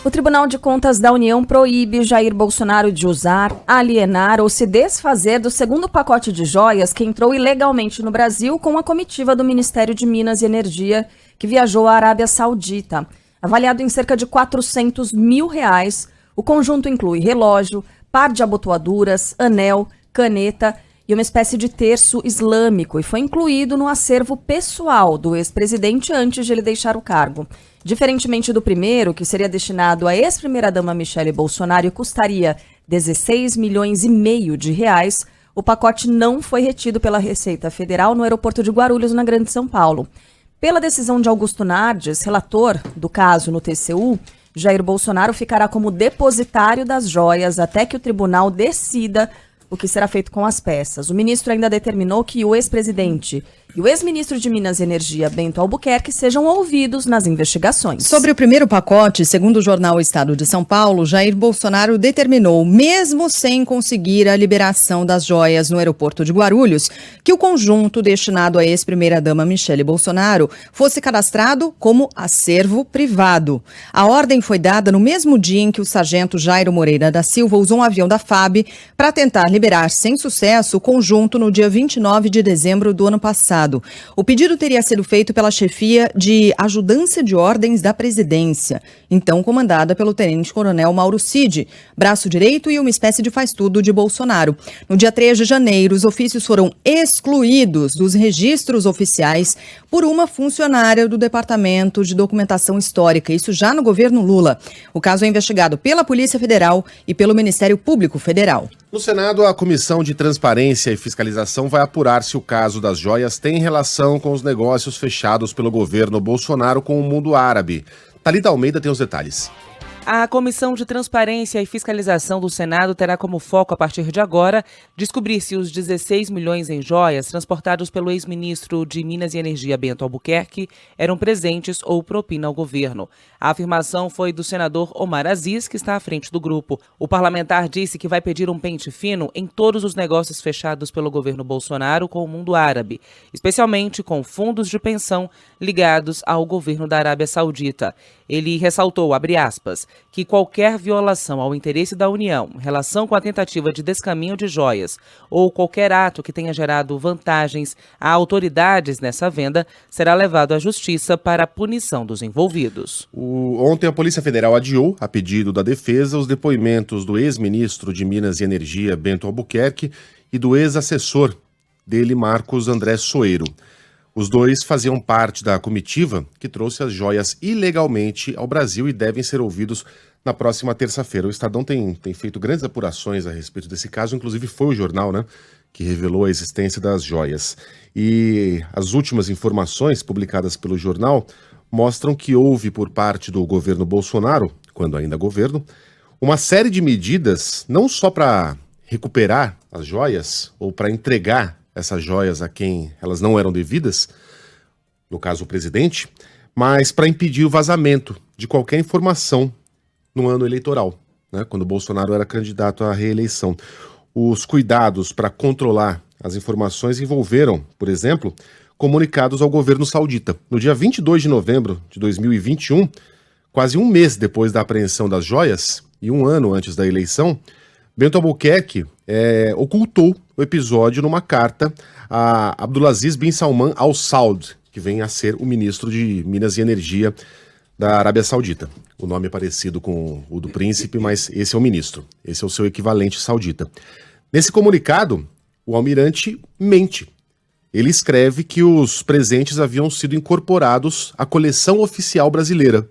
O Tribunal de Contas da União proíbe Jair Bolsonaro de usar, alienar ou se desfazer do segundo pacote de joias que entrou ilegalmente no Brasil com a comitiva do Ministério de Minas e Energia, que viajou à Arábia Saudita. Avaliado em cerca de R$400 mil, o conjunto inclui relógio, par de abotoaduras, anel, caneta e uma espécie de terço islâmico e foi incluído no acervo pessoal do ex-presidente antes de ele deixar o cargo. Diferentemente do primeiro, que seria destinado à ex-primeira-dama Michele Bolsonaro e custaria R$16,5 milhões, o pacote não foi retido pela Receita Federal no aeroporto de Guarulhos, na Grande São Paulo. Pela decisão de Augusto Nardes, relator do caso no TCU, Jair Bolsonaro ficará como depositário das joias até que o tribunal decida o que será feito com as peças. O ministro ainda determinou que o ex-presidente e o ex-ministro de Minas e Energia, Bento Albuquerque, sejam ouvidos nas investigações. Sobre o primeiro pacote, segundo o jornal Estado de São Paulo, Jair Bolsonaro determinou, mesmo sem conseguir a liberação das joias no aeroporto de Guarulhos, que o conjunto destinado à ex-primeira-dama Michele Bolsonaro fosse cadastrado como acervo privado. A ordem foi dada no mesmo dia em que o sargento Jairo Moreira da Silva usou um avião da FAB para tentar liberar sem sucesso o conjunto no dia 29 de dezembro do ano passado. O pedido teria sido feito pela chefia de Ajudância de Ordens da Presidência, então comandada pelo tenente-coronel Mauro Cid, braço direito e uma espécie de faz-tudo de Bolsonaro. No dia 3 de janeiro, os ofícios foram excluídos dos registros oficiais por uma funcionária do Departamento de Documentação Histórica, isso já no governo Lula. O caso é investigado pela Polícia Federal e pelo Ministério Público Federal. No Senado, a Comissão de Transparência e Fiscalização vai apurar se o caso das joias tem relação com os negócios fechados pelo governo Bolsonaro com o mundo árabe. Thalita Almeida tem os detalhes. A Comissão de Transparência e Fiscalização do Senado terá como foco, a partir de agora, descobrir se os 16 milhões em joias transportados pelo ex-ministro de Minas e Energia, Bento Albuquerque, eram presentes ou propina ao governo. A afirmação foi do senador Omar Aziz, que está à frente do grupo. O parlamentar disse que vai pedir um pente fino em todos os negócios fechados pelo governo Bolsonaro com o mundo árabe, especialmente com fundos de pensão ligados ao governo da Arábia Saudita. Ele ressaltou, abre aspas, que qualquer violação ao interesse da União, relação com a tentativa de descaminho de joias ou qualquer ato que tenha gerado vantagens a autoridades nessa venda será levado à justiça para a punição dos envolvidos. Ontem a Polícia Federal adiou, a pedido da defesa, os depoimentos do ex-ministro de Minas e Energia, Bento Albuquerque, e do ex-assessor dele, Marcos André Soeiro. Os dois faziam parte da comitiva que trouxe as joias ilegalmente ao Brasil e devem ser ouvidos na próxima terça-feira. O Estadão tem feito grandes apurações a respeito desse caso, inclusive foi o jornal, que revelou a existência das joias. E as últimas informações publicadas pelo jornal mostram que houve por parte do governo Bolsonaro, quando ainda governo, uma série de medidas, não só para recuperar as joias ou para entregar essas joias a quem elas não eram devidas, no caso o presidente, mas para impedir o vazamento de qualquer informação no ano eleitoral, quando Bolsonaro era candidato à reeleição. Os cuidados para controlar as informações envolveram, por exemplo, comunicados ao governo saudita. No dia 22 de novembro de 2021, quase um mês depois da apreensão das joias e um ano antes da eleição, Bento Albuquerque ocultou o episódio numa carta a Abdulaziz bin Salman Al Saud, que vem a ser o ministro de Minas e Energia da Arábia Saudita. O nome é parecido com o do príncipe, mas esse é o ministro. Esse é o seu equivalente saudita. Nesse comunicado, o almirante mente. Ele escreve que os presentes haviam sido incorporados à coleção oficial brasileira,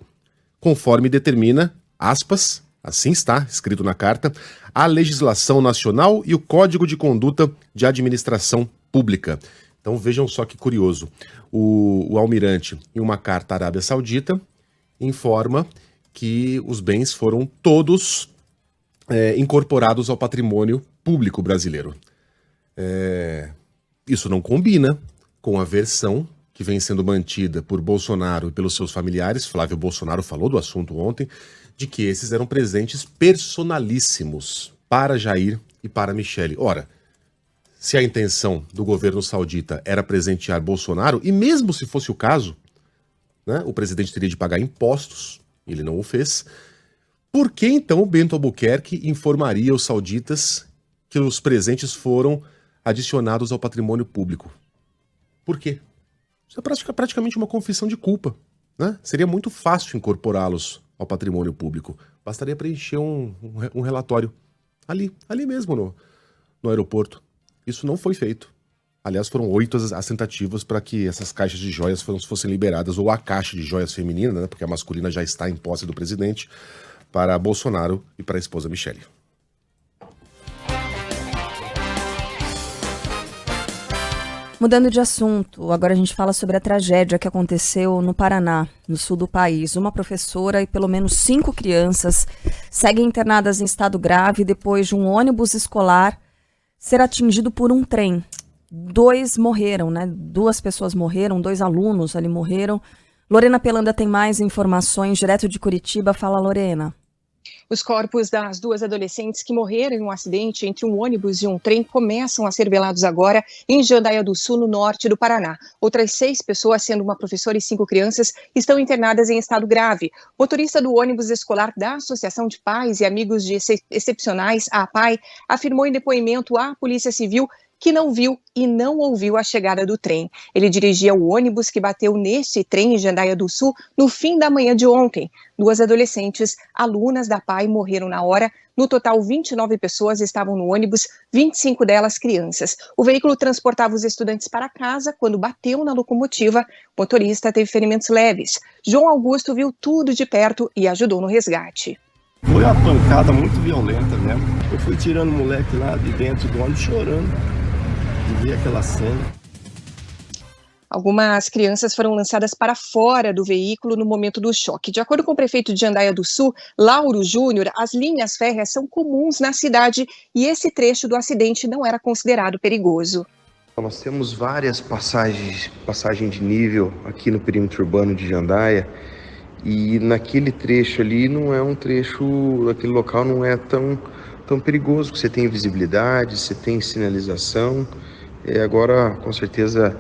conforme determina, aspas, assim está escrito na carta, a legislação nacional e o Código de Conduta de Administração Pública. Então vejam só que curioso. O almirante, em uma carta à Arábia Saudita, informa que os bens foram todos incorporados ao patrimônio público brasileiro. Isso não combina com a versão que vem sendo mantida por Bolsonaro e pelos seus familiares. Flávio Bolsonaro falou do assunto ontem, de que esses eram presentes personalíssimos para Jair e para Michele. Ora, se a intenção do governo saudita era presentear Bolsonaro, e mesmo se fosse o caso, o presidente teria de pagar impostos, ele não o fez, Por que então o Bento Albuquerque informaria os sauditas que os presentes foram adicionados ao patrimônio público? Por quê? Isso é praticamente uma confissão de culpa, né? Seria muito fácil incorporá-los ao patrimônio público. Bastaria preencher um relatório ali mesmo no aeroporto. Isso não foi feito. Aliás, foram 8 as tentativas para que essas caixas de joias fossem liberadas, ou a caixa de joias feminina, né? Porque a masculina já está em posse do presidente, para Bolsonaro e para a esposa Michele. Mudando de assunto, agora a gente fala sobre a tragédia que aconteceu no Paraná, no sul do país. Uma professora e pelo menos 5 crianças seguem internadas em estado grave depois de um ônibus escolar ser atingido por um trem. 2 morreram, né? 2 pessoas morreram, 2 alunos ali morreram. Lorena Pelanda tem mais informações direto de Curitiba. Fala, Lorena. Os corpos das 2 adolescentes que morreram em um acidente entre um ônibus e um trem começam a ser velados agora em Jandaia do Sul, no norte do Paraná. Outras 6 pessoas, sendo uma professora e 5 crianças, estão internadas em estado grave. O motorista do ônibus escolar da Associação de Pais e Amigos de Excepcionais, a APAE, afirmou em depoimento à Polícia Civil que não viu e não ouviu a chegada do trem. Ele dirigia o ônibus que bateu neste trem em Jandaia do Sul no fim da manhã de ontem. 2 adolescentes, alunas da PAI, morreram na hora. No total, 29 pessoas estavam no ônibus, 25 delas crianças. O veículo transportava os estudantes para casa quando bateu na locomotiva. O motorista teve ferimentos leves. João Augusto viu tudo de perto e ajudou no resgate. Foi uma pancada muito violenta mesmo. Eu fui tirando o moleque lá de dentro do ônibus chorando. Vi aquela cena. Algumas crianças foram lançadas para fora do veículo no momento do choque. De acordo com o prefeito de Jandaia do Sul, Lauro Júnior, as linhas férreas são comuns na cidade e esse trecho do acidente não era considerado perigoso. Nós temos várias passagens de nível aqui no perímetro urbano de Jandaia e naquele trecho ali não é um trecho, aquele local não é tão perigoso, você tem visibilidade, você tem sinalização. Agora, com certeza,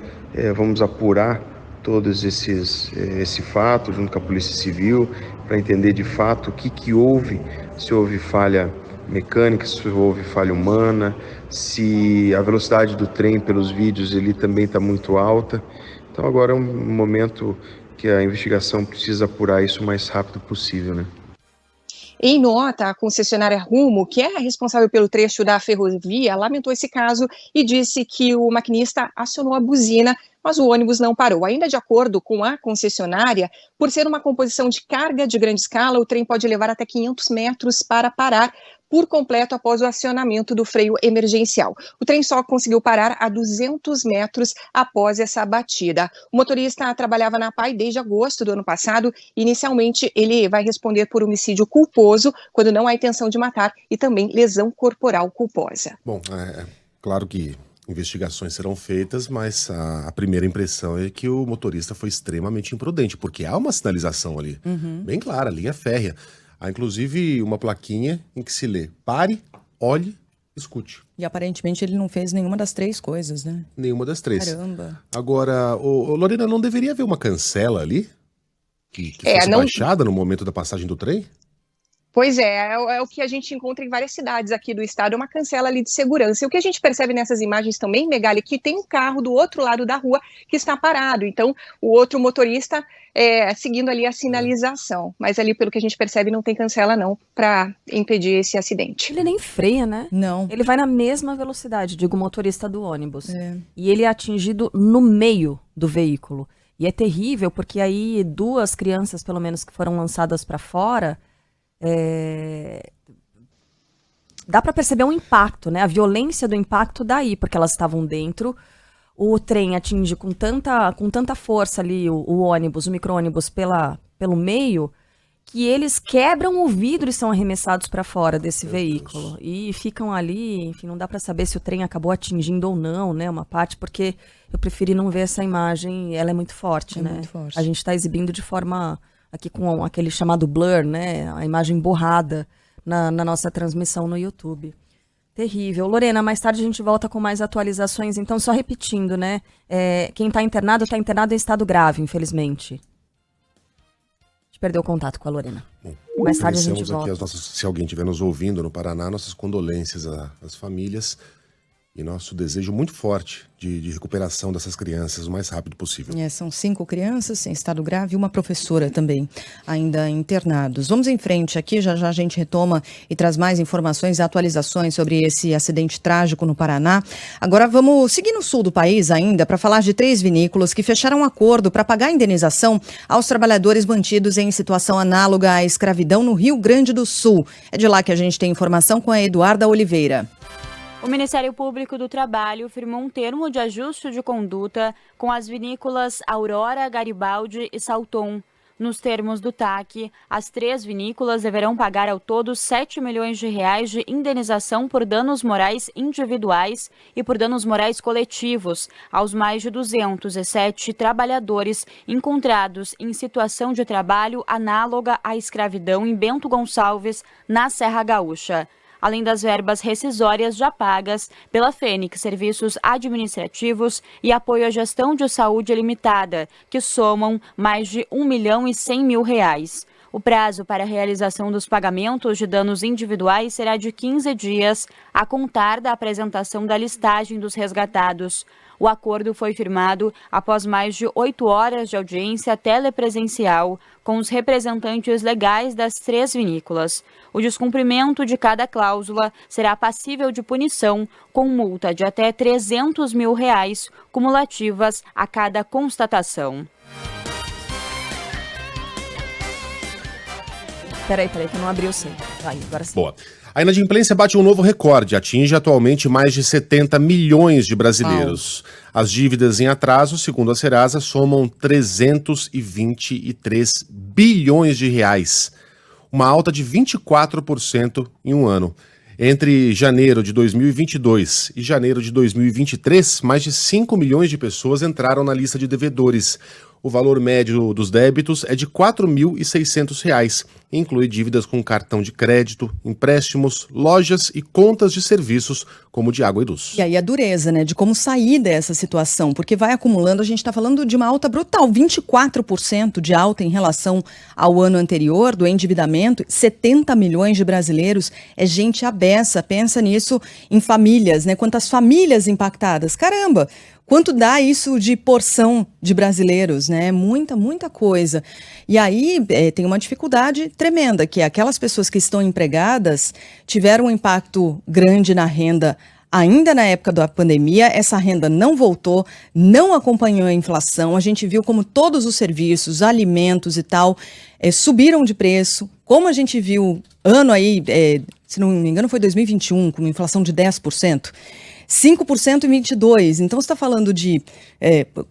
vamos apurar todos esse fato junto com a Polícia Civil para entender de fato o que houve, se houve falha mecânica, se houve falha humana, se a velocidade do trem pelos vídeos ele também está muito alta. Então agora é um momento que a investigação precisa apurar isso o mais rápido possível, né? Em nota, a concessionária Rumo, que é responsável pelo trecho da ferrovia, lamentou esse caso e disse que o maquinista acionou a buzina, mas o ônibus não parou. Ainda de acordo com a concessionária, por ser uma composição de carga de grande escala, o trem pode levar até 500 metros para parar por completo após o acionamento do freio emergencial. O trem só conseguiu parar a 200 metros após essa batida. O motorista trabalhava na PAI desde agosto do ano passado. Inicialmente, ele vai responder por homicídio culposo, quando não há intenção de matar, e também lesão corporal culposa. Bom, claro que investigações serão feitas, mas a primeira impressão é que o motorista foi extremamente imprudente, porque há uma sinalização ali, bem clara, linha férrea. Há inclusive uma plaquinha em que se lê: pare, olhe, escute. E aparentemente ele não fez nenhuma das 3 coisas, né? Nenhuma das 3. Caramba. Agora, Lorena, não deveria haver uma cancela ali? Que fosse baixada no momento da passagem do trem? Pois é o que a gente encontra em várias cidades aqui do estado, uma cancela ali de segurança. E o que a gente percebe nessas imagens também, Megali, que tem um carro do outro lado da rua que está parado. Então, o outro motorista seguindo ali a sinalização. Mas ali, pelo que a gente percebe, não tem cancela não, para impedir esse acidente. Ele nem freia, né? Não. Ele vai na mesma velocidade, digo, o motorista do ônibus. E ele é atingido no meio do veículo. E é terrível, porque aí 2 crianças, pelo menos, que foram lançadas para fora... Dá para perceber um impacto, né? A violência do impacto daí, porque elas estavam dentro. O trem atinge com tanta força ali o ônibus, o micro-ônibus pelo meio, que eles quebram o vidro e são arremessados para fora desse veículo. E ficam ali, enfim, não dá para saber se o trem acabou atingindo ou não, né? Uma parte, porque eu preferi não ver essa imagem, ela é muito forte, né? Muito forte. A gente está exibindo de forma... aqui com aquele chamado blur, né? A imagem borrada na nossa transmissão no YouTube. Terrível. Lorena, mais tarde a gente volta com mais atualizações. Então, só repetindo, né? Quem está internado em estado grave, infelizmente. perdeu o contato com a Lorena. Bom, Mais tarde a gente aqui volta. se alguém estiver nos ouvindo no Paraná, nossas condolências às famílias e nosso desejo muito forte de recuperação dessas crianças o mais rápido possível. São 5 crianças em estado grave e uma professora também ainda internados. Vamos em frente aqui, já a gente retoma e traz mais informações e atualizações sobre esse acidente trágico no Paraná. Agora vamos seguir no sul do país ainda para falar de 3 vinícolas que fecharam um acordo para pagar indenização aos trabalhadores mantidos em situação análoga à escravidão no Rio Grande do Sul. É de lá que a gente tem informação com a Eduarda Oliveira. O Ministério Público do Trabalho firmou um termo de ajuste de conduta com as vinícolas Aurora, Garibaldi e Salton. Nos termos do TAC, as 3 vinícolas deverão pagar ao todo R$ 7 milhões de indenização por danos morais individuais e por danos morais coletivos aos mais de 207 trabalhadores encontrados em situação de trabalho análoga à escravidão em Bento Gonçalves, na Serra Gaúcha. Além das verbas rescisórias já pagas pela Fênix Serviços Administrativos e Apoio à Gestão de Saúde Limitada, que somam mais de R$ 1.100.000. O prazo para a realização dos pagamentos de danos individuais será de 15 dias, a contar da apresentação da listagem dos resgatados. O acordo foi firmado após mais de 8 horas de audiência telepresencial com os representantes legais das 3 vinícolas. O descumprimento de cada cláusula será passível de punição com multa de até R$ 300 mil cumulativas a cada constatação. Peraí, que eu não abri o centro. Aí, agora sim. Boa. A inadimplência bate um novo recorde, atinge atualmente mais de 70 milhões de brasileiros. As dívidas em atraso, segundo a Serasa, somam 323 bilhões de reais, uma alta de 24% em um ano. Entre janeiro de 2022 e janeiro de 2023, mais de 5 milhões de pessoas entraram na lista de devedores. O valor médio dos débitos é de R$ 4.600, inclui dívidas com cartão de crédito, empréstimos, lojas e contas de serviços, como de água e luz. E aí a dureza, né, de como sair dessa situação, porque vai acumulando, a gente está falando de uma alta brutal, 24% de alta em relação ao ano anterior, do endividamento, 70 milhões de brasileiros, é gente à beça, pensa nisso em famílias, né, quantas famílias impactadas, caramba! Quanto dá isso de porção de brasileiros, né? Muita coisa. E aí tem uma dificuldade tremenda, que é aquelas pessoas que estão empregadas tiveram um impacto grande na renda ainda na época da pandemia, essa renda não voltou, não acompanhou a inflação, a gente viu como todos os serviços, alimentos e tal, subiram de preço, como a gente viu ano aí, se não me engano foi 2021, com uma inflação de 10%. 5% em 22%, então você está falando de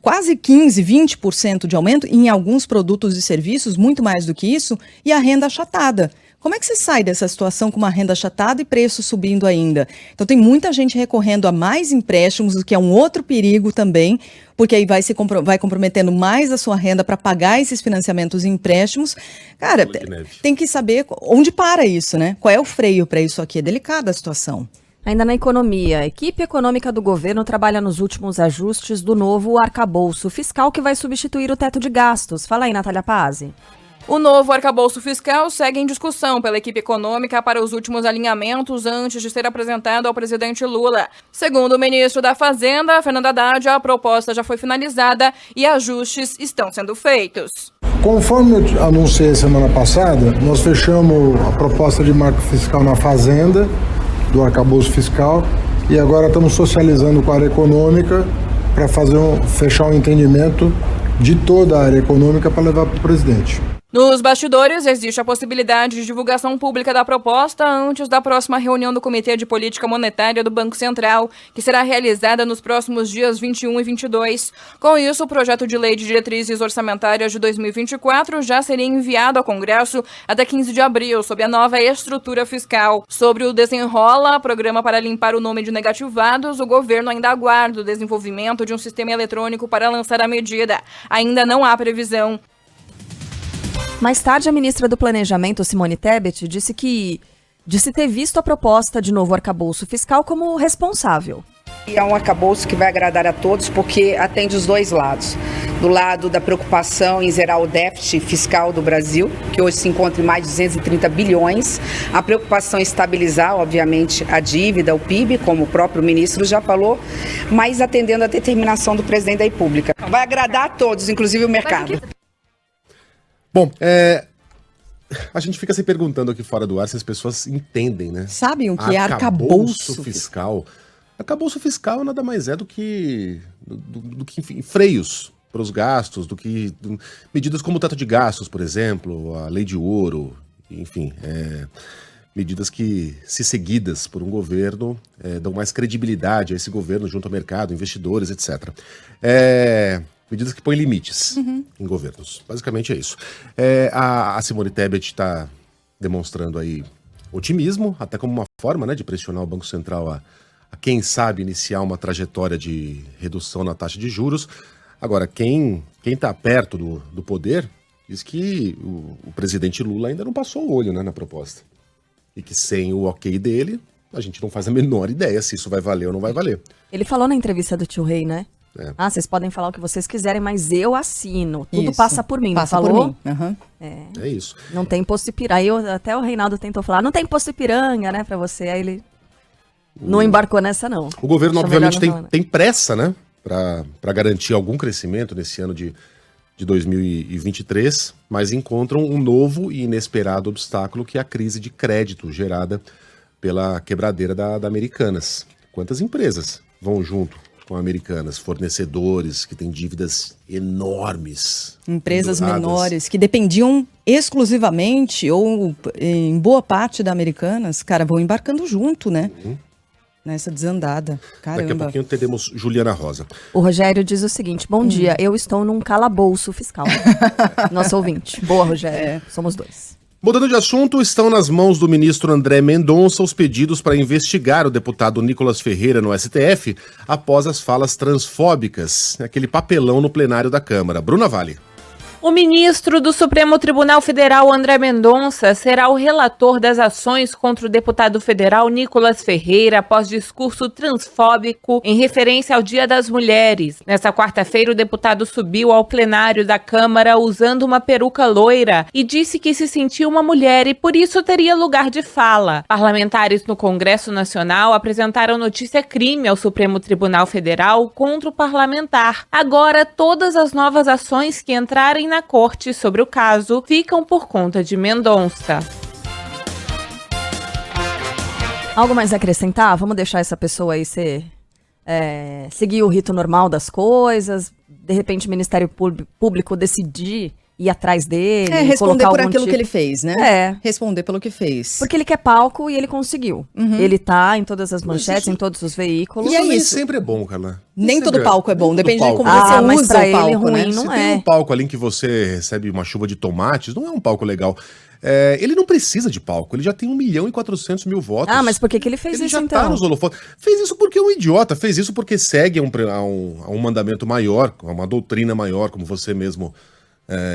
quase 15%, 20% de aumento em alguns produtos e serviços, muito mais do que isso, e a renda achatada. Como é que você sai dessa situação com uma renda achatada e preço subindo ainda? Então tem muita gente recorrendo a mais empréstimos, o que é um outro perigo também, porque aí vai comprometendo mais a sua renda para pagar esses financiamentos e empréstimos. Cara, tem que saber onde para isso, né? Qual é o freio para isso aqui? É delicada a situação. Ainda na economia, a equipe econômica do governo trabalha nos últimos ajustes do novo arcabouço fiscal que vai substituir o teto de gastos. Fala aí, Natália Pazzi. O novo arcabouço fiscal segue em discussão pela equipe econômica para os últimos alinhamentos antes de ser apresentado ao presidente Lula. Segundo o ministro da Fazenda, Fernando Haddad, a proposta já foi finalizada e ajustes estão sendo feitos. Conforme eu anunciei semana passada, nós fechamos a proposta de marco fiscal na Fazenda, do arcabouço fiscal, e agora estamos socializando com a área econômica para fechar um entendimento de toda a área econômica para levar para o presidente. Nos bastidores, existe a possibilidade de divulgação pública da proposta antes da próxima reunião do Comitê de Política Monetária do Banco Central, que será realizada nos próximos dias 21 e 22. Com isso, o projeto de lei de diretrizes orçamentárias de 2024 já seria enviado ao Congresso até 15 de abril, sob a nova estrutura fiscal. Sobre o Desenrola, programa para limpar o nome de negativados, o governo ainda aguarda o desenvolvimento de um sistema eletrônico para lançar a medida. Ainda não há previsão. Mais tarde, a ministra do Planejamento, Simone Tebet, disse ter visto a proposta de novo arcabouço fiscal como responsável. É um arcabouço que vai agradar a todos porque atende os dois lados. do lado da preocupação em zerar o déficit fiscal do Brasil, que hoje se encontra em mais de 230 bilhões, a preocupação em estabilizar, obviamente, a dívida, o PIB, como o próprio ministro já falou, mas atendendo à determinação do presidente da República. Vai agradar a todos, inclusive o mercado. Bom, a gente fica se perguntando aqui fora do ar se as pessoas entendem, né? Sabem o que é arcabouço fiscal? Arcabouço fiscal nada mais é do que, enfim, freios para os gastos, medidas como o teto de gastos, por exemplo, a lei de ouro, enfim, medidas que, se seguidas por um governo, dão mais credibilidade a esse governo junto ao mercado, investidores, etc. Medidas que põem limites em governos. Basicamente é isso. A Simone Tebet está demonstrando aí otimismo, até como uma forma, né, de pressionar o Banco Central a quem sabe, iniciar uma trajetória de redução na taxa de juros. Agora, quem está perto do poder diz que o presidente Lula ainda não passou o olho, né, na proposta. E que sem o ok dele, a gente não faz a menor ideia se isso vai valer ou não vai valer. Ele falou na entrevista do Tio Rei, né? Vocês podem falar o que vocês quiserem, mas eu assino. Tudo passa por mim, passa não falou? por mim. Uhum. É isso. Não tem imposto Ipiranga. Até o Reinaldo tentou falar, não tem imposto Ipiranga, né, pra você. Aí ele não embarcou nessa, não. O governo, Acho obviamente, melhor não tem pressa, né, para garantir algum crescimento nesse ano de 2023, mas encontram um novo e inesperado obstáculo, que é a crise de crédito gerada pela quebradeira da Americanas. Quantas empresas vão junto com a Americanas? Fornecedores que têm dívidas enormes. Empresas enduradas. menores que dependiam exclusivamente ou em boa parte da Americanas, cara, vão embarcando junto, né? Nessa desandada. Caramba. Daqui a pouquinho teremos Juliana Rosa. O Rogério diz o seguinte, bom dia, eu estou num calabouço fiscal. Nosso ouvinte. Boa, Rogério. Somos dois. Mudando de assunto, estão nas mãos do ministro André Mendonça os pedidos para investigar o deputado Nicolas Ferreira no STF após as falas transfóbicas, aquele papelão no plenário da Câmara. Bruna Vale. O ministro do Supremo Tribunal Federal, André Mendonça, será o relator das ações contra o deputado federal Nicolas Ferreira após discurso transfóbico em referência ao Dia das Mulheres. Nesta quarta-feira, o deputado subiu ao plenário da Câmara usando uma peruca loira e disse que se sentia uma mulher e por isso teria lugar de fala. Parlamentares no Congresso Nacional apresentaram notícia-crime ao Supremo Tribunal Federal contra o parlamentar. Agora, todas as novas ações que entrarem na corte sobre o caso ficam por conta de Mendonça. Algo mais a acrescentar? Vamos deixar essa pessoa aí seguir o rito normal das coisas, de repente o Ministério Público decidir ir atrás dele, responder colocar por algum aquilo tipo... que ele fez, né? Responder pelo que fez. Porque ele quer palco e ele conseguiu. Ele tá em todas as manchetes, em todos os veículos. E aí, nem sempre é bom, Carla. Nem todo palco é bom, depende de como você você mas usa pra o ele palco, ruim né? não Se é. tem um palco ali em que você recebe uma chuva de tomates, não é um palco legal. Ele não precisa de palco, ele já tem 1.400.000 votos. Ah, mas por que ele fez ele isso já então? tá nos holofotes. Fez isso porque é um idiota, fez isso porque segue a um mandamento maior, a uma doutrina maior, como você mesmo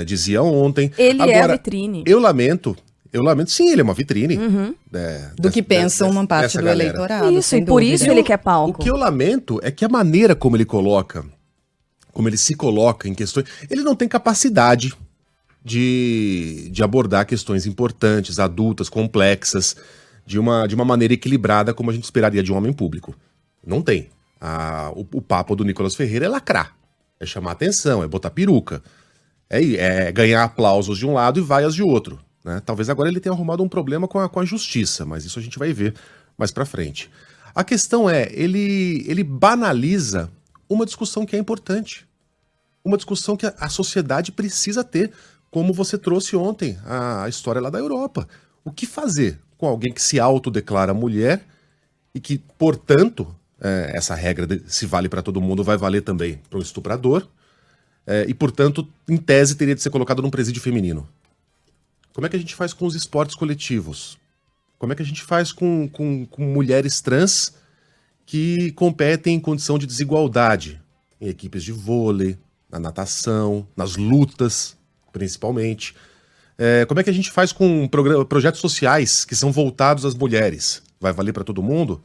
dizia ontem. Ele Agora, é a vitrine. Eu lamento, sim, ele é uma vitrine. Do que pensa uma parte do galera. eleitorado. Isso, sem e por dúvida. isso ele quer palco. O que eu lamento é que a maneira como ele se coloca em questões, ele não tem capacidade de abordar questões importantes, adultas, complexas, de uma maneira equilibrada, como a gente esperaria de um homem público. Não tem. O papo do Nicolas Ferreira é lacrar, é chamar atenção, é botar peruca, é ganhar aplausos de um lado e vaias de outro, né? Talvez agora ele tenha arrumado um problema com a justiça, mas isso a gente vai ver mais pra frente. A questão ele banaliza uma discussão que é importante, uma discussão que a sociedade precisa ter, como você trouxe ontem, a história lá da Europa. O que fazer com alguém que se autodeclara mulher e que, portanto, essa regra se vale para todo mundo, vai valer também para um estuprador, e, portanto, em tese, teria de ser colocado num presídio feminino. Como é que a gente faz com os esportes coletivos? Como é que a gente faz com mulheres trans que competem em condição de desigualdade, em equipes de vôlei, na natação, nas lutas, principalmente? Como é que a gente faz com projetos sociais que são voltados às mulheres? Vai valer para todo mundo?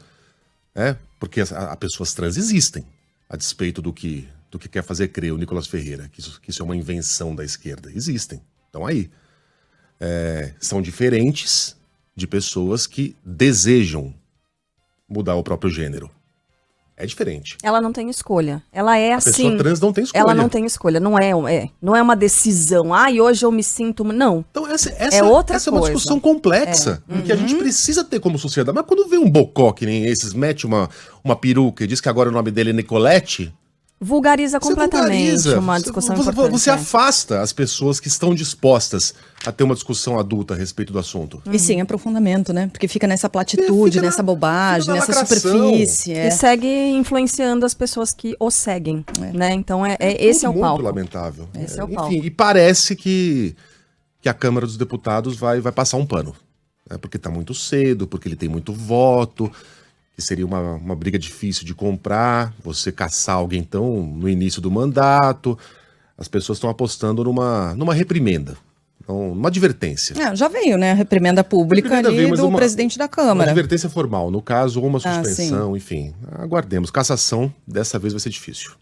Porque as pessoas trans existem, a despeito do que do que quer fazer crer o Nicolas Ferreira, que isso é uma invenção da esquerda. Existem. Então aí. São diferentes de pessoas que desejam mudar o próprio gênero. É diferente. Ela não tem escolha. Ela é assim. A pessoa trans não tem escolha. Ela não tem escolha. Não é uma decisão. E hoje eu me sinto... Não. Então essa é outra essa é uma discussão complexa. Que a gente precisa ter como sociedade. Mas quando vê um bocó que nem esses, mete uma peruca e diz que agora o nome dele é Nicolette... Vulgariza completamente uma discussão importante. Você afasta as pessoas que estão dispostas a ter uma discussão adulta a respeito do assunto. E sem aprofundamento, né? Porque fica nessa platitude, nessa bobagem, nessa superfície. E segue influenciando as pessoas que o seguem, né? Então esse é o palco. Muito lamentável. Esse é o palco. Enfim, e parece que a Câmara dos Deputados vai passar um pano. Porque está muito cedo, porque ele tem muito voto... que seria uma briga difícil de comprar, você caçar alguém tão no início do mandato. As pessoas estão apostando numa reprimenda, numa advertência. Já veio, né, a reprimenda pública do presidente da Câmara. Uma advertência formal, no caso, ou uma suspensão, enfim. Aguardemos. Cassação, dessa vez vai ser difícil.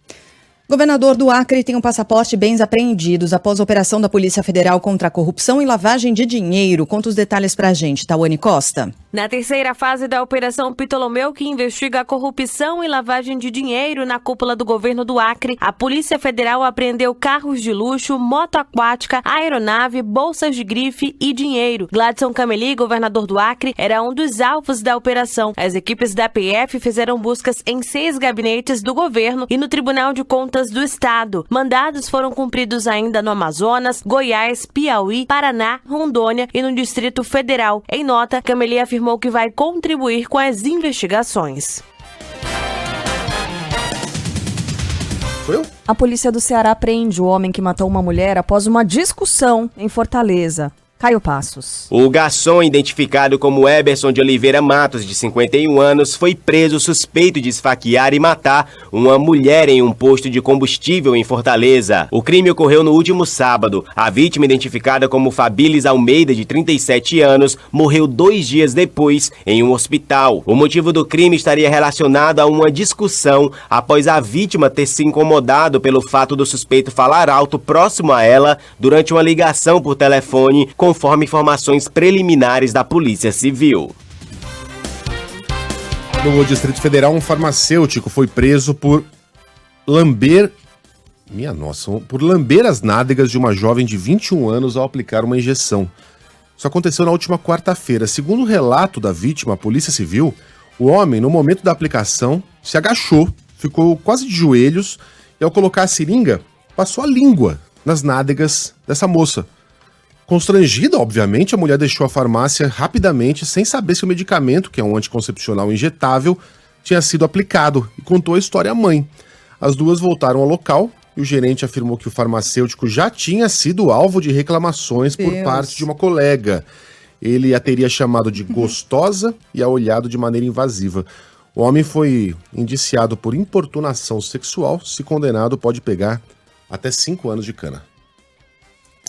Governador do Acre tem um passaporte e bens apreendidos após a operação da Polícia Federal contra a corrupção e lavagem de dinheiro. Conta os detalhes pra gente, Tawane Costa. Na terceira fase da Operação Ptolomeu, que investiga a corrupção e lavagem de dinheiro na cúpula do governo do Acre, a Polícia Federal apreendeu carros de luxo, moto aquática, aeronave, bolsas de grife e dinheiro. Gladson Cameli, governador do Acre, era um dos alvos da operação. As equipes da PF fizeram buscas em 6 gabinetes do governo e no Tribunal de Contas do Estado. Mandados foram cumpridos ainda no Amazonas, Goiás, Piauí, Paraná, Rondônia e no Distrito Federal. Em nota, Cameli afirmou que vai contribuir com as investigações. A polícia do Ceará prende o homem que matou uma mulher após uma discussão em Fortaleza. Caio Passos. O garçom, identificado como Eberson de Oliveira Matos, de 51 anos, foi preso suspeito de esfaquear e matar uma mulher em um posto de combustível em Fortaleza. O crime ocorreu no último sábado. A vítima, identificada como Fabilis Almeida, de 37 anos, morreu 2 dias depois em um hospital. O motivo do crime estaria relacionado a uma discussão após a vítima ter se incomodado pelo fato do suspeito falar alto próximo a ela durante uma ligação por telefone, conforme informações preliminares da Polícia Civil. No Distrito Federal, um farmacêutico foi preso por lamber as nádegas de uma jovem de 21 anos ao aplicar uma injeção. Isso aconteceu na última quarta-feira. Segundo o relato da vítima, a Polícia Civil, o homem, no momento da aplicação, se agachou, ficou quase de joelhos e, ao colocar a seringa, passou a língua nas nádegas dessa moça. Constrangida, obviamente, a mulher deixou a farmácia rapidamente, sem saber se o medicamento, que é um anticoncepcional injetável, tinha sido aplicado, e contou a história à mãe. As duas voltaram ao local e o gerente afirmou que o farmacêutico já tinha sido alvo de reclamações por parte de uma colega. Ele a teria chamado de gostosa e a olhado de maneira invasiva. O homem foi indiciado por importunação sexual. Se condenado, pode pegar até 5 anos de cana.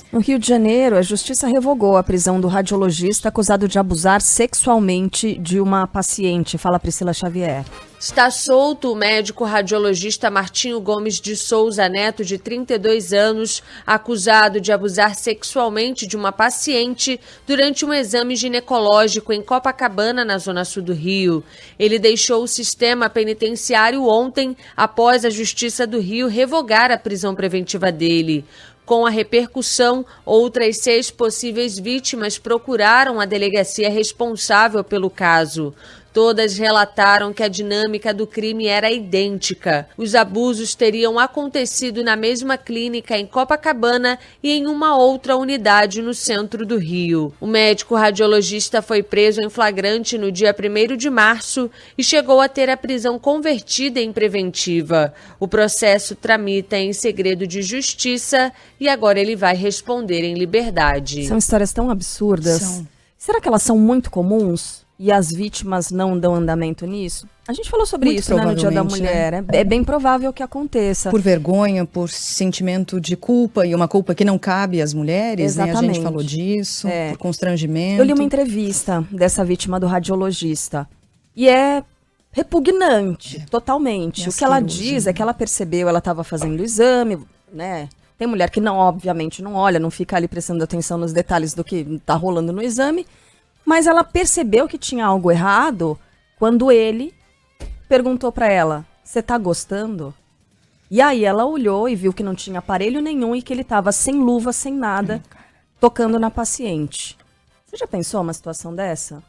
No Rio de Janeiro, a justiça revogou a prisão do radiologista acusado de abusar sexualmente de uma paciente. Fala Priscila Xavier. Está solto o médico radiologista Martinho Gomes de Souza Neto, de 32 anos, acusado de abusar sexualmente de uma paciente durante um exame ginecológico em Copacabana, na zona sul do Rio. Ele deixou o sistema penitenciário ontem, após a Justiça do Rio revogar a prisão preventiva dele. Com a repercussão, outras 6 possíveis vítimas procuraram a delegacia responsável pelo caso. Todas relataram que a dinâmica do crime era idêntica. Os abusos teriam acontecido na mesma clínica em Copacabana e em uma outra unidade no centro do Rio. O médico radiologista foi preso em flagrante no dia 1º de março e chegou a ter a prisão convertida em preventiva. O processo tramita em segredo de justiça e agora ele vai responder em liberdade. São histórias tão absurdas. Será que elas são muito comuns? E as vítimas não dão andamento nisso? A gente falou sobre Muito isso, né, no Dia da Mulher. Né? É bem provável que aconteça. Por vergonha, por sentimento de culpa, e uma culpa que não cabe às mulheres, né? A gente falou disso, por constrangimento. Eu li uma entrevista dessa vítima do radiologista. E é repugnante, totalmente. O que ela diz é que ela percebeu, ela estava fazendo o exame, né? Tem mulher que não, obviamente, não olha, não fica ali prestando atenção nos detalhes do que está rolando no exame, mas ela percebeu que tinha algo errado quando ele perguntou para ela, você tá gostando? E aí ela olhou e viu que não tinha aparelho nenhum e que ele estava sem luva, sem nada, tocando na paciente. Você já pensou uma situação dessa?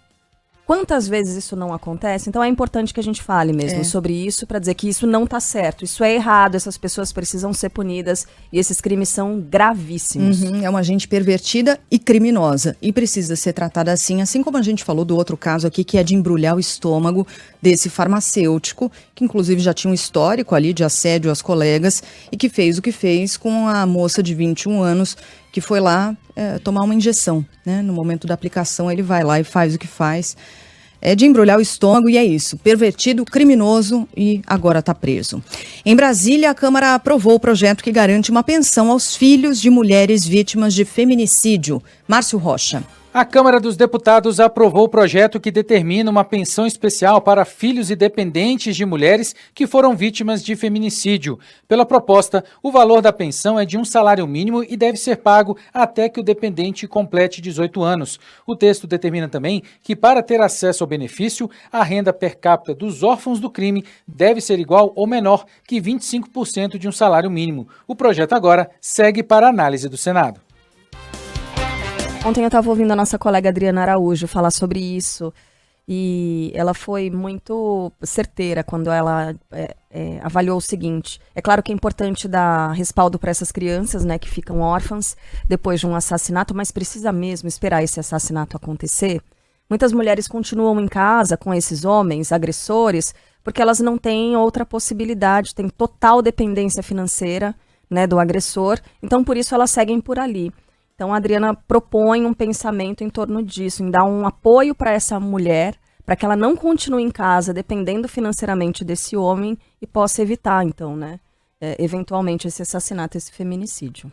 Quantas vezes isso não acontece? Então é importante que a gente fale mesmo sobre isso para dizer que isso não está certo, isso é errado, essas pessoas precisam ser punidas e esses crimes são gravíssimos. É uma gente pervertida e criminosa e precisa ser tratada assim como a gente falou do outro caso aqui, que é de embrulhar o estômago desse farmacêutico, que inclusive já tinha um histórico ali de assédio às colegas e que fez o que fez com a moça de 21 anos que foi lá tomar uma injeção, né? No momento da aplicação ele vai lá e faz o que faz. É de embrulhar o estômago e é isso. Pervertido, criminoso e agora está preso. Em Brasília, a Câmara aprovou o projeto que garante uma pensão aos filhos de mulheres vítimas de feminicídio. Márcio Rocha. A Câmara dos Deputados aprovou o projeto que determina uma pensão especial para filhos e dependentes de mulheres que foram vítimas de feminicídio. Pela proposta, o valor da pensão é de um salário mínimo e deve ser pago até que o dependente complete 18 anos. O texto determina também que, para ter acesso ao benefício, a renda per capita dos órfãos do crime deve ser igual ou menor que 25% de um salário mínimo. O projeto agora segue para análise do Senado. Ontem eu estava ouvindo a nossa colega Adriana Araújo falar sobre isso e ela foi muito certeira quando ela avaliou o seguinte. É claro que é importante dar respaldo para essas crianças, né, que ficam órfãs depois de um assassinato, mas precisa mesmo esperar esse assassinato acontecer. Muitas mulheres continuam em casa com esses homens agressores porque elas não têm outra possibilidade, têm total dependência financeira, né, do agressor, então por isso elas seguem por ali. Então, a Adriana propõe um pensamento em torno disso, em dar um apoio para essa mulher, para que ela não continue em casa dependendo financeiramente desse homem e possa evitar, então, né, eventualmente esse assassinato, esse feminicídio.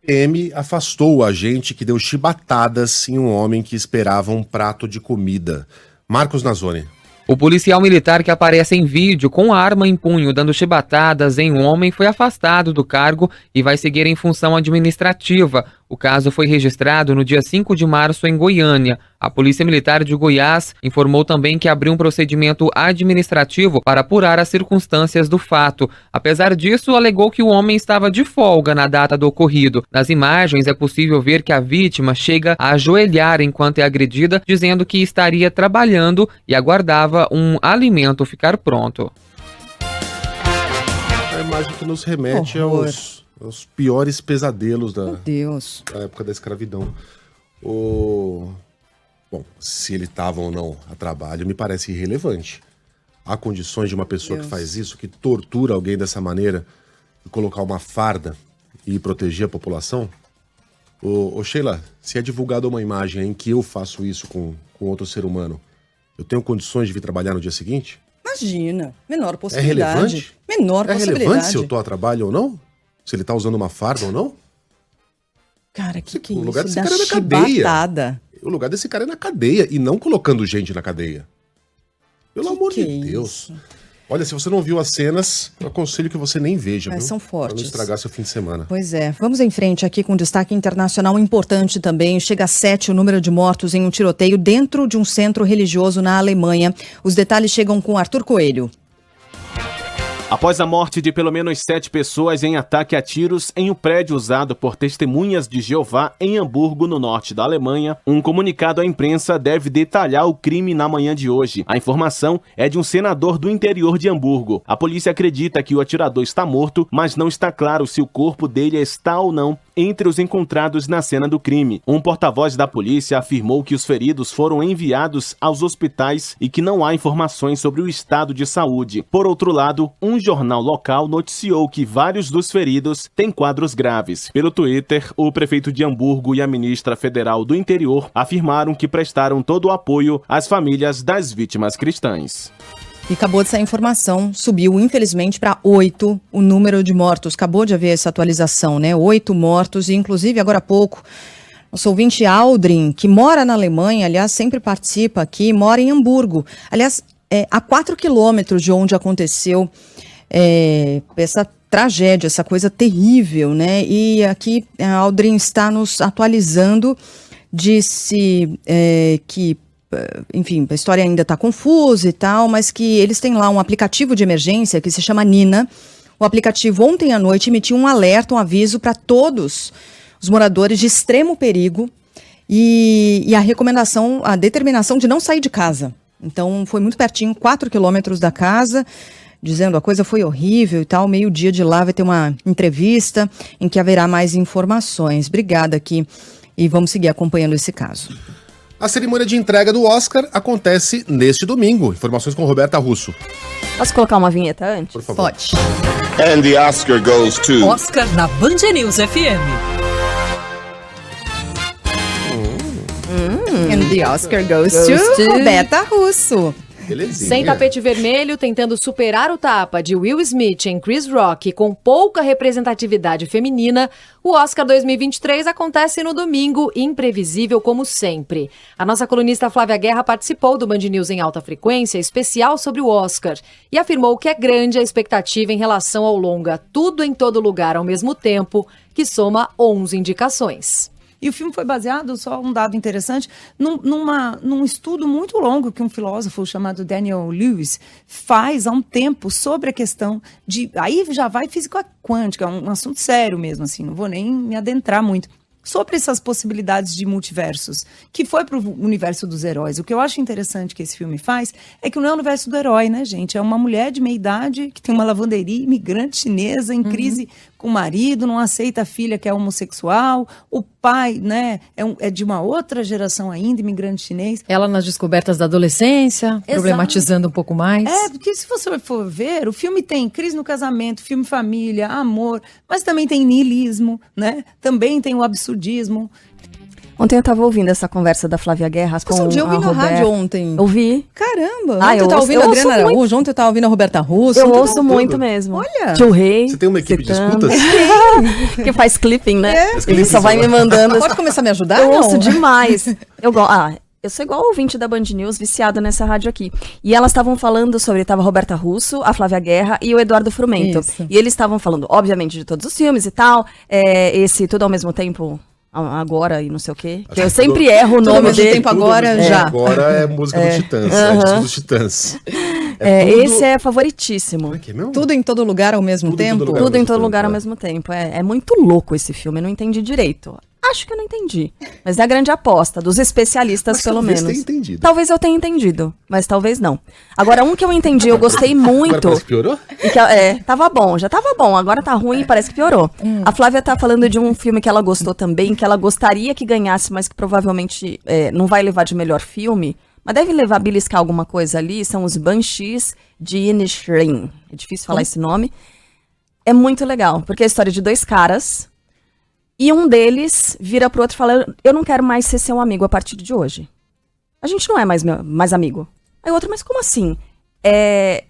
PM afastou o agente que deu chibatadas em um homem que esperava um prato de comida. Marcos Nazzoni. O policial militar que aparece em vídeo com arma em punho dando chibatadas em um homem foi afastado do cargo e vai seguir em função administrativa. O caso foi registrado no dia 5 de março em Goiânia. A Polícia Militar de Goiás informou também que abriu um procedimento administrativo para apurar as circunstâncias do fato. Apesar disso, alegou que o homem estava de folga na data do ocorrido. Nas imagens é possível ver que a vítima chega a ajoelhar enquanto é agredida, dizendo que estaria trabalhando e aguardava um alimento ficar pronto. A imagem que nos remete aos piores pesadelos da época da escravidão. Bom, se ele estava ou não a trabalho me parece irrelevante. Há condições de uma pessoa que faz isso, que tortura alguém dessa maneira, e colocar uma farda e proteger a população? Sheila, se é divulgada uma imagem em que eu faço isso com outro ser humano, eu tenho condições de vir trabalhar no dia seguinte? Imagina, menor possibilidade. É relevante? Menor possibilidade. É relevante se eu tô a trabalho ou não? Se ele tá usando uma farda ou não? Cara, que o isso? lugar desse Dá cara é na cadeia. chibatada. O lugar desse cara é na cadeia e não colocando gente na cadeia. Pelo amor de Deus. Olha, se você não viu as cenas, eu aconselho que você nem veja, viu? São fortes. Pra não estragar seu fim de semana. Pois é. Vamos em frente aqui com um destaque internacional importante também. Chega a 7 o número de mortos em um tiroteio dentro de um centro religioso na Alemanha. Os detalhes chegam com Arthur Coelho. Após a morte de pelo menos 7 pessoas em ataque a tiros em um prédio usado por testemunhas de Jeová em Hamburgo, no norte da Alemanha, um comunicado à imprensa deve detalhar o crime na manhã de hoje. A informação é de um senador do interior de Hamburgo. A polícia acredita que o atirador está morto, mas não está claro se o corpo dele está ou não entre os encontrados na cena do crime. Um porta-voz da polícia afirmou que os feridos foram enviados aos hospitais e que não há informações sobre o estado de saúde. Por outro lado, um jornal local noticiou que vários dos feridos têm quadros graves. Pelo Twitter, o prefeito de Hamburgo e a ministra federal do interior afirmaram que prestaram todo o apoio às famílias das vítimas cristãs. E acabou de sair informação, subiu infelizmente para 8 o número de mortos. Acabou de haver essa atualização, né? 8 mortos e inclusive agora há pouco Nosso ouvinte Aldrin, que mora na Alemanha, aliás, sempre participa aqui, mora em Hamburgo. Aliás, a 4 quilômetros de onde aconteceu essa tragédia, essa coisa terrível, né? E aqui a Aldrin está nos atualizando, disse que, enfim, a história ainda está confusa e tal, mas que eles têm lá um aplicativo de emergência que se chama Nina. O aplicativo ontem à noite emitiu um alerta, um aviso para todos os moradores de extremo perigo e a recomendação, a determinação de não sair de casa. Então foi muito pertinho, 4 quilômetros da casa, dizendo a coisa foi horrível e tal. Meio-dia de lá vai ter uma entrevista em que haverá mais informações. Obrigada aqui e vamos seguir acompanhando esse caso. A cerimônia de entrega do Oscar acontece neste domingo. Informações com Roberta Russo. Posso colocar uma vinheta antes? Por favor. Pode. And the Oscar goes to... Oscar na Band News FM. And the Oscar goes to Roberta Russo. Belezinha. Sem tapete vermelho, tentando superar o tapa de Will Smith em Chris Rock com pouca representatividade feminina, o Oscar 2023 acontece no domingo, imprevisível como sempre. A nossa colunista Flávia Guerra participou do Band News em alta frequência, especial sobre o Oscar, e afirmou que é grande a expectativa em relação ao longa Tudo em Todo Lugar ao Mesmo Tempo, que soma 11 indicações. E o filme foi baseado, só um dado interessante, num estudo muito longo que um filósofo chamado Daniel Lewis faz há um tempo sobre a questão de... Aí já vai física quântica, é um assunto sério mesmo, assim, não vou nem me adentrar muito. Sobre essas possibilidades de multiversos, que foi para o universo dos heróis. O que eu acho interessante que esse filme faz é que não é o universo do herói, né, gente? É uma mulher de meia idade que tem uma lavanderia, imigrante chinesa, em crise com o marido, não aceita a filha que é homossexual. O pai, né, é de uma outra geração ainda, imigrante chinês. Ela nas descobertas da adolescência, Exato. Problematizando um pouco mais. Porque se você for ver, o filme tem crise no casamento, filme família, amor, mas também tem niilismo, né? Também tem o absurdismo. Ontem eu tava ouvindo essa conversa da Flávia Guerra com a Roberta. Eu ouvi na rádio ontem. Ouvi. Caramba. Ontem eu tava ouvindo a a Adriana Araújo, ontem eu tava ouvindo a Roberta Russo. Eu ouço muito mesmo. Olha. Tio Rei. Você tem uma equipe de escutas? Que faz clipping, né? Ele só vai me mandando. Pode começar a me ajudar? Eu ouço demais. Eu sou igual ouvinte da Band News, viciada nessa rádio aqui. E elas estavam falando sobre, tava a Roberta Russo, a Flávia Guerra e o Eduardo Frumento. Isso. E eles estavam falando, obviamente, de todos os filmes e tal. Esse Tudo ao Mesmo Tempo... Agora e não sei o quê. Que eu sempre erro o nome dele. Tempo agora já. Agora é música do Titãs. É dos Titãs. Esse é favoritíssimo. Tudo em todo lugar ao mesmo tempo? Tudo em todo lugar ao mesmo tempo. É muito louco esse filme, eu não entendi direito. Acho que eu não entendi. Mas é a grande aposta dos especialistas, pelo menos. Talvez tenha entendido. Talvez eu tenha entendido, mas talvez não. Agora, um que eu entendi, eu gostei muito. Agora parece que piorou? Tava bom, já tava bom. Agora tá ruim e parece que piorou. A Flávia tá falando de um filme que ela gostou também, que ela gostaria que ganhasse, mas que provavelmente não vai levar de melhor filme. Mas deve levar a beliscar alguma coisa ali. São os Banshees de Inisherin. É difícil falar esse nome. É muito legal, porque é a história de dois caras. E um deles vira pro outro e fala, eu não quero mais ser seu amigo a partir de hoje. A gente não é mais amigo. Aí o outro, mas como assim? É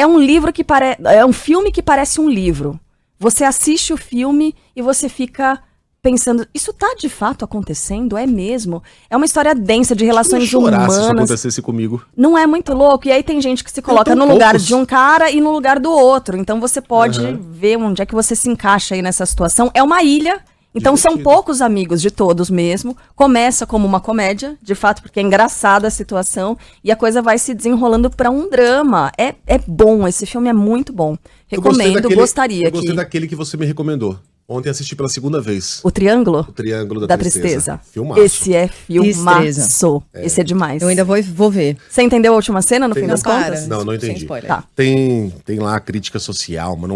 um livro que é um filme que parece um livro. Você assiste o filme e você fica pensando, isso tá de fato acontecendo? É mesmo? É uma história densa de relações humanas. Se isso acontecesse comigo. Não é muito louco? E aí tem gente que se coloca no lugar de um cara e no lugar do outro. Então você pode ver onde é que você se encaixa aí nessa situação. É uma ilha, então são poucos amigos de todos mesmo. Começa como uma comédia, de fato, porque é engraçada a situação. E a coisa vai se desenrolando para um drama. É bom, esse filme é muito bom. Recomendo, gostaria. Eu gostei daquele que você me recomendou. Ontem assisti pela segunda vez. O Triângulo? O Triângulo da Tristeza. Filmaço. Esse é filmaço. Esse é demais. Eu ainda vou ver. Você entendeu a última cena, no fim das contas? Não entendi. Tá. Tem lá a crítica social, mas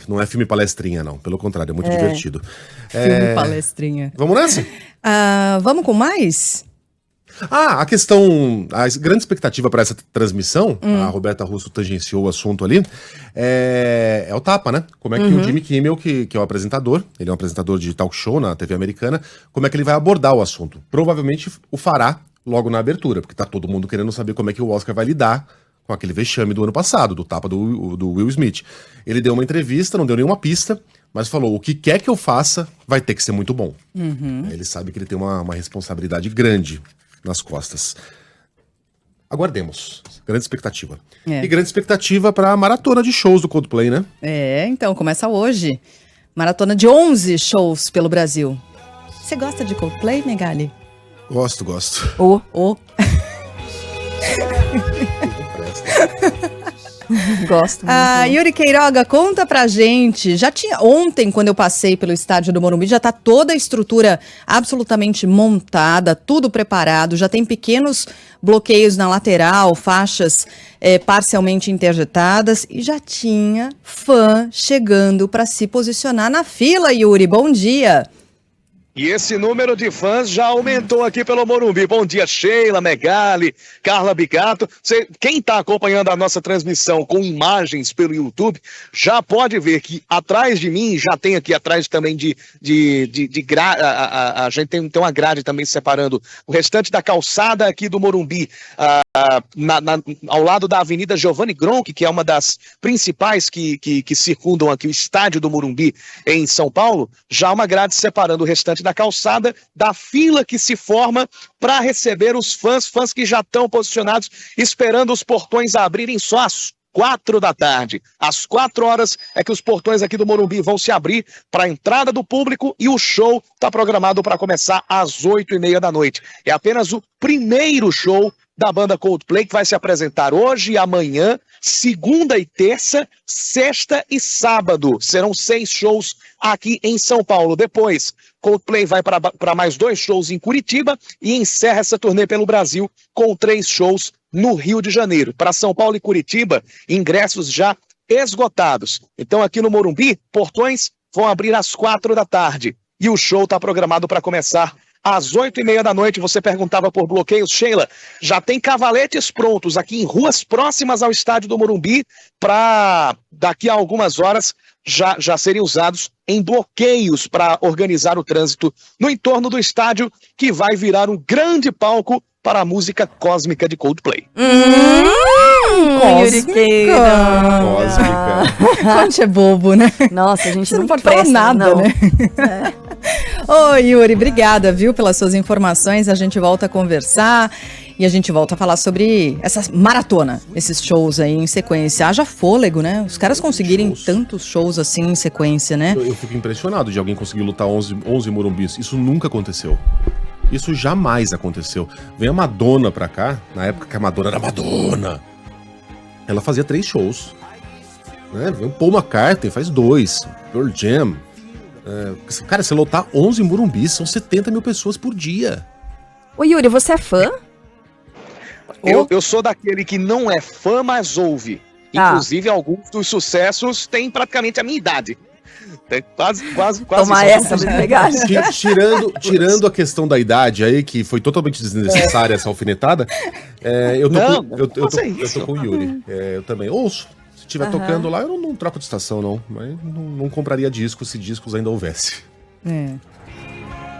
não é filme palestrinha, não. Pelo contrário, é muito divertido. Filme palestrinha. Vamos nessa? Vamos com mais? A questão, a grande expectativa para essa transmissão, a Roberta Russo tangenciou o assunto ali, é o tapa, né? Como é que o Jimmy Kimmel, que é o apresentador, ele é um apresentador de talk show na TV americana, como é que ele vai abordar o assunto? Provavelmente o fará logo na abertura, porque tá todo mundo querendo saber como é que o Oscar vai lidar com aquele vexame do ano passado, do tapa do Will Smith. Ele deu uma entrevista, não deu nenhuma pista, mas falou, o que quer que eu faça vai ter que ser muito bom. Uhum. Ele sabe que ele tem uma responsabilidade grande nas costas. Aguardemos. Grande expectativa. É. E grande expectativa para a maratona de shows do Coldplay, né? Então, começa hoje. Maratona de 11 shows pelo Brasil. Você gosta de Coldplay, Megali? Gosto. Gosto muito. Yuri Queiroga, conta pra gente. Já tinha ontem, quando eu passei pelo estádio do Morumbi, já tá toda a estrutura absolutamente montada, tudo preparado, já tem pequenos bloqueios na lateral, faixas parcialmente interditadas e já tinha fã chegando para se posicionar na fila, Yuri. Bom dia. E esse número de fãs já aumentou aqui pelo Morumbi. Bom dia, Sheila, Megali, Carla Bigato. Quem está acompanhando a nossa transmissão com imagens pelo YouTube, já pode ver que atrás de mim, já tem aqui atrás também a gente tem uma grade também separando o restante da calçada aqui do Morumbi, ao lado da Avenida Giovanni Gronchi, que é uma das principais que circundam aqui o estádio do Morumbi em São Paulo, já uma grade separando o restante da calçada, da fila que se forma para receber os fãs que já estão posicionados, esperando os portões abrirem só às 4 da tarde. Às 4 horas é que os portões aqui do Morumbi vão se abrir para a entrada do público e o show está programado para começar às 8h30 da noite. É apenas o primeiro show da banda Coldplay, que vai se apresentar hoje e amanhã, segunda e terça, sexta e sábado. Serão 6 shows aqui em São Paulo. Depois, Coldplay vai para mais 2 shows em Curitiba e encerra essa turnê pelo Brasil com 3 shows no Rio de Janeiro. Para São Paulo e Curitiba, ingressos já esgotados. Então, aqui no Morumbi, portões vão abrir às 4 da tarde. E o show está programado para começar às 8h30 da noite. Você perguntava por bloqueios, Sheila, já tem cavaletes prontos aqui em ruas próximas ao estádio do Morumbi para daqui a algumas horas já serem usados em bloqueios para organizar o trânsito no entorno do estádio, que vai virar um grande palco para a música cósmica de Coldplay. Cósmica. Conte é bobo, né? Nossa, a gente não pode falar nada, não. Né? Ô, Yuri, obrigada, viu, pelas suas informações. A gente volta a conversar e a gente volta a falar sobre essa maratona, esses shows aí em sequência. Haja fôlego, né? Os caras conseguirem tantos shows assim em sequência, né? Eu fico impressionado de alguém conseguir lutar 11 Morumbis. Isso nunca aconteceu. Isso jamais aconteceu. Vem a Madonna pra cá, na época que a Madonna era Madonna. Ela fazia 3 shows. Né? Vem o Paul McCartney, faz 2. Pearl Jam. Cara, se lotar 11 Morumbis, são 70 mil pessoas por dia. Ô Yuri, você é fã? Eu sou daquele que não é fã, mas ouve. Inclusive, alguns dos sucessos têm praticamente a minha idade. Tem quase. Toma essa, legal. Tirando a questão da idade aí, que foi totalmente desnecessária essa alfinetada, eu tô com o Yuri. Eu também ouço. Se estiver tocando lá, eu não troco de estação, não. Mas não compraria discos se discos ainda houvesse.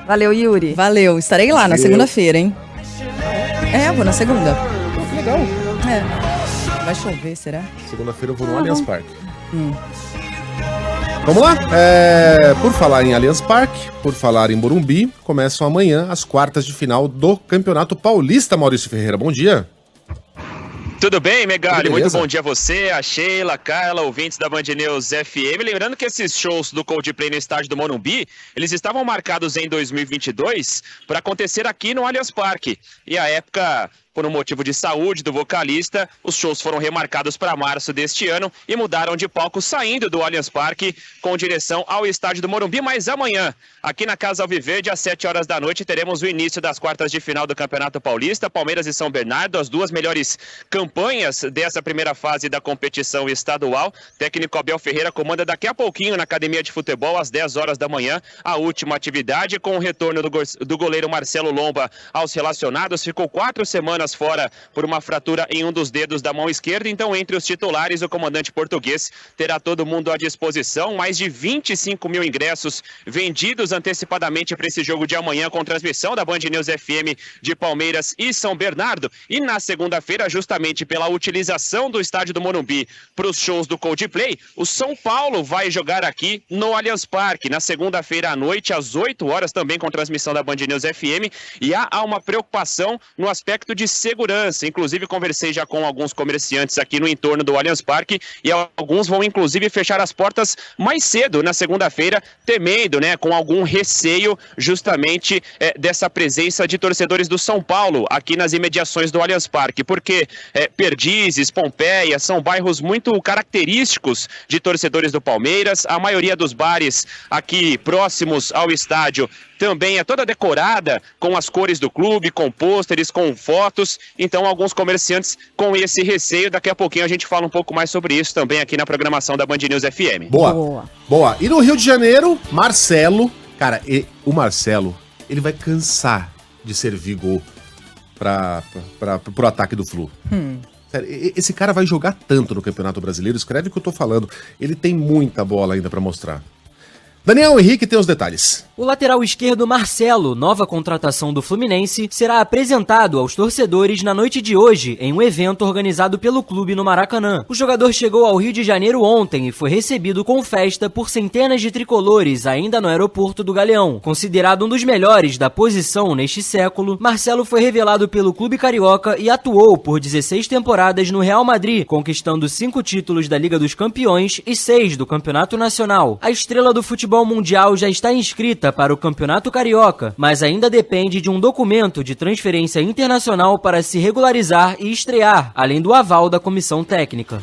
Valeu, Yuri. Valeu, estarei lá na segunda-feira, hein? Vou na segunda. Que legal. Vai chover, será? Segunda-feira eu vou no Allianz Parque. Vamos lá? Por falar em Allianz Parque, por falar em Morumbi, começam amanhã as quartas de final do Campeonato Paulista, Maurício Ferreira. Bom dia. Tudo bem, Megali? Beleza. Muito bom dia a você, a Sheila, a Carla, ouvintes da Band News FM. Lembrando que esses shows do Coldplay no estádio do Morumbi, eles estavam marcados em 2022 para acontecer aqui no Allianz Parque. E a época, por um motivo de saúde do vocalista, os shows foram remarcados para março deste ano e mudaram de palco, saindo do Allianz Parque com direção ao estádio do Morumbi. Mas amanhã, aqui na Casa Alviverde, às 7 horas da noite, teremos o início das quartas de final do Campeonato Paulista. Palmeiras e São Bernardo, as duas melhores campanhas dessa primeira fase da competição estadual. Técnico Abel Ferreira comanda daqui a pouquinho na Academia de Futebol, às 10 horas da manhã, a última atividade, com o retorno do goleiro Marcelo Lomba aos relacionados. Ficou 4 semanas fora por uma fratura em um dos dedos da mão esquerda. Então, entre os titulares, o comandante português terá todo mundo à disposição. Mais de 25 mil ingressos vendidos antecipadamente para esse jogo de amanhã, com transmissão da Band News FM de Palmeiras e São Bernardo. E na segunda-feira, justamente justamente pela utilização do estádio do Morumbi para os shows do Coldplay, o São Paulo vai jogar aqui no Allianz Parque, na segunda-feira à noite, às 8 horas, também com transmissão da Band News FM, e há uma preocupação no aspecto de segurança. Inclusive, conversei já com alguns comerciantes aqui no entorno do Allianz Parque, e alguns vão, inclusive, fechar as portas mais cedo, na segunda-feira, temendo, né, com algum receio, justamente, dessa presença de torcedores do São Paulo, aqui nas imediações do Allianz Parque, porque Perdizes, Pompeia, são bairros muito característicos de torcedores do Palmeiras. A maioria dos bares aqui próximos ao estádio também é toda decorada com as cores do clube, com pôsteres, com fotos. Então, alguns comerciantes com esse receio. Daqui a pouquinho a gente fala um pouco mais sobre isso também aqui na programação da Band News FM. Boa. E no Rio de Janeiro, Marcelo. Cara, o Marcelo, ele vai cansar de servir gol pro ataque do Flu. Sério, esse cara vai jogar tanto no Campeonato Brasileiro. Escreve o que eu tô falando. Ele tem muita bola ainda pra mostrar. Daniel Henrique tem os detalhes. O lateral esquerdo Marcelo, nova contratação do Fluminense, será apresentado aos torcedores na noite de hoje, em um evento organizado pelo clube no Maracanã. O jogador chegou ao Rio de Janeiro ontem e foi recebido com festa por centenas de tricolores ainda no aeroporto do Galeão. Considerado um dos melhores da posição neste século, Marcelo foi revelado pelo clube carioca e atuou por 16 temporadas no Real Madrid, conquistando 5 títulos da Liga dos Campeões e 6 do Campeonato Nacional. A estrela do futebol mundial já está inscrita para o Campeonato Carioca, mas ainda depende de um documento de transferência internacional para se regularizar e estrear, além do aval da comissão técnica.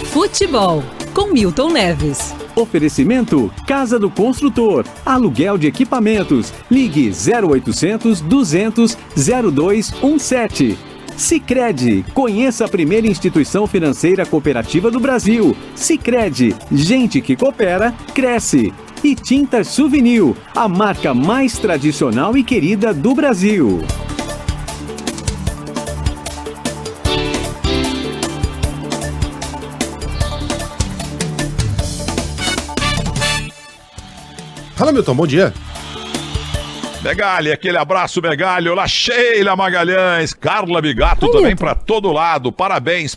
Futebol, com Milton Neves. Oferecimento Casa do Construtor, aluguel de equipamentos, ligue 0800 200 0217. Sicredi, conheça a primeira instituição financeira cooperativa do Brasil. Sicredi, gente que coopera, cresce. E Tintas Souvenir, a marca mais tradicional e querida do Brasil. Fala, Milton, bom dia. Megali, aquele abraço, Megali. Olá, Sheila Magalhães, Carla Bigato também pra todo lado. Parabéns.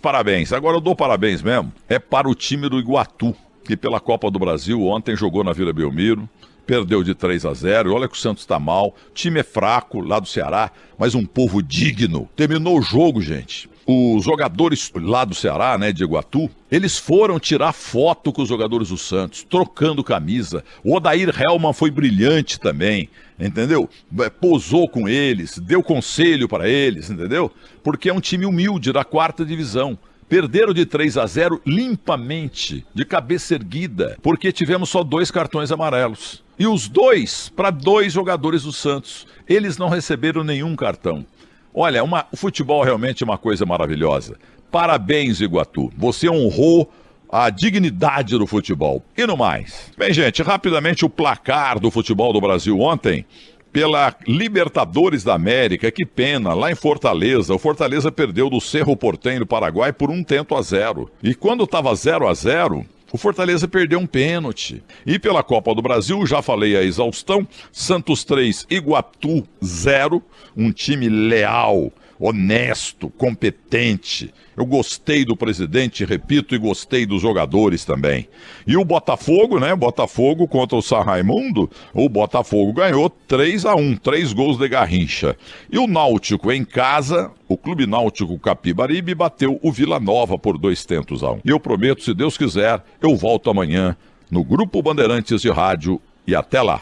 Agora eu dou parabéns mesmo. É para o time do Iguatu, que pela Copa do Brasil ontem jogou na Vila Belmiro, perdeu de 3-0. Olha que o Santos tá mal. O time é fraco lá do Ceará, mas um povo digno. Terminou o jogo, gente. Os jogadores lá do Ceará, né, de Iguatu, eles foram tirar foto com os jogadores do Santos, trocando camisa. O Odair Hellman foi brilhante também, entendeu? Posou com eles, deu conselho para eles, entendeu? Porque é um time humilde da 4ª divisão. Perderam de 3-0 limpamente, de cabeça erguida, porque tivemos só 2 cartões amarelos. E os 2 para 2 jogadores do Santos. Eles não receberam nenhum cartão. Olha, o futebol realmente é uma coisa maravilhosa. Parabéns, Iguatu. Você honrou a dignidade do futebol. E no mais. Bem, gente, rapidamente o placar do futebol do Brasil ontem, pela Libertadores da América. Que pena, lá em Fortaleza. O Fortaleza perdeu do Cerro Porteño do Paraguai por 1-0. E quando estava 0-0... o Fortaleza perdeu um pênalti. E pela Copa do Brasil, já falei a exaustão, Santos 3, Iguatu 0, um time leal, honesto, competente. Eu gostei do presidente, repito, e gostei dos jogadores também. E o Botafogo, né? Botafogo contra o São Raimundo, o Botafogo ganhou 3-1, 3 gols de Garrincha. E o Náutico em casa, o Clube Náutico Capibaribe bateu o Vila Nova por 2-1. E eu prometo, se Deus quiser, eu volto amanhã no Grupo Bandeirantes de Rádio e até lá.